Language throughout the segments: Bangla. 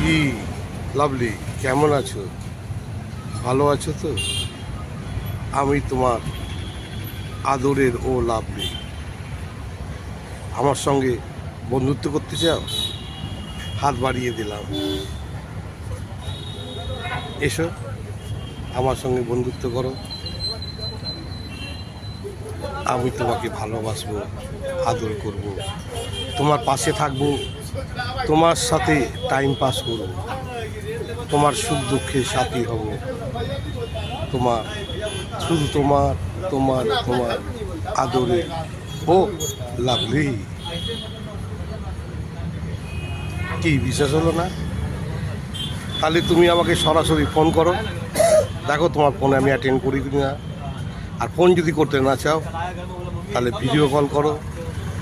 কি লাভলি, কেমন আছো? ভালো আছো তো? আমি তোমার আদরের ও লাভলি। আমার সঙ্গে বন্ধুত্ব করতে চাও? হাত বাড়িয়ে দিলাম, এসো আমার সঙ্গে বন্ধুত্ব করো। আমি তোমাকে ভালোবাসবো, আদর করব, তোমার পাশে থাকবো, তোমার সাথে টাইম পাস করব, তোমার সুখ দুঃখের সাথী হব, তোমার শুধু তোমার তোমার তোমার আদরে ও লাভলি। কি বিশ্বাস হলো না? তাহলে তুমি আমাকে সরাসরি ফোন করো, দেখো তোমার ফোনে আমি অ্যাটেন্ড করি কি না। আর ফোন যদি করতে না চাও তাহলে ভিডিও কল করো,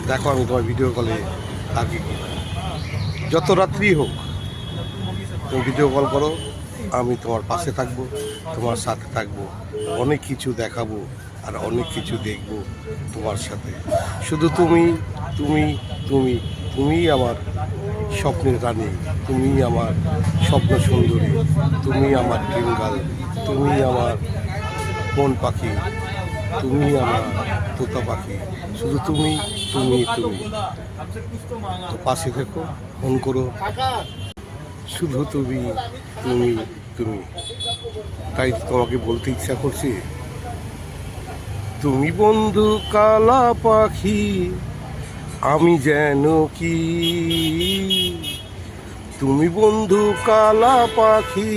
দেখো আমি তোমার ভিডিও কলে থাকি কি না। যত রাত্রি হোক তুমি ভিডিও কল করো, আমি তোমার পাশে থাকবো, তোমার সাথে থাকবো, অনেক কিছু দেখাবো আর অনেক কিছু দেখবো তোমার সাথে। শুধু তুমি তুমি তুমি তুমিই আমার স্বপ্নের রানী, তুমি আমার স্বপ্ন সুন্দরী, তুমি আমার ড্রিম গার্ল, তুমি আমার মন পাখি, তুমি আমার তোতা পাখি। শুধু তুমি তুমি তুমি তো পাশে থেকো, ফোন করো, শুধু তুমি তুমি তুমি। তাই তোমাকে বলতে ইচ্ছা করছে, তুমি বন্ধু কালা পাখি, আমি যেন কি। তুমি বন্ধু কালা পাখি,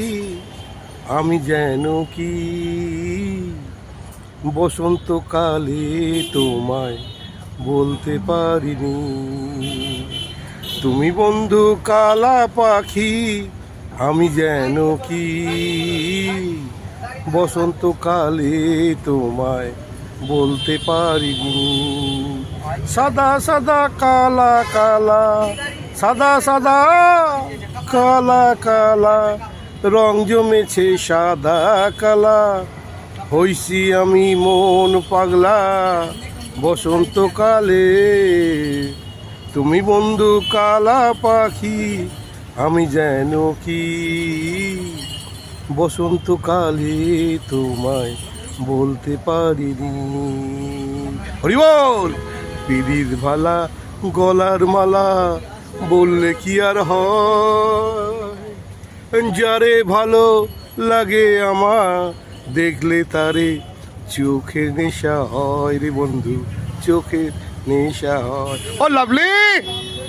আমি যেন কি। বসন্তকালে তোমায় বলতে পারিনি। তুমি বন্ধু কালা পাখি, আমি যেন কি। বসন্তকালে তোমায় বলতে পারিনি। সাদা সাদা কালা কালা, সাদা সাদা কালা কালা, রং জমেছে সাদা কালা, হইছি আমি মন পাগলা বসন্তকালে। তুমি বন্ধু কালা পাখি, আমি যেন কি। বসন্তকালে তোমায় বলতে পারিনি। হরি বল। পিরির ভালা গলার মালা, বললে কি আর হয়। যারে ভালো লাগে আমার, দেখলে তারে চোখের নেশা হয় রে বন্ধু, চোখের নেশা হয়। ও লাভলি।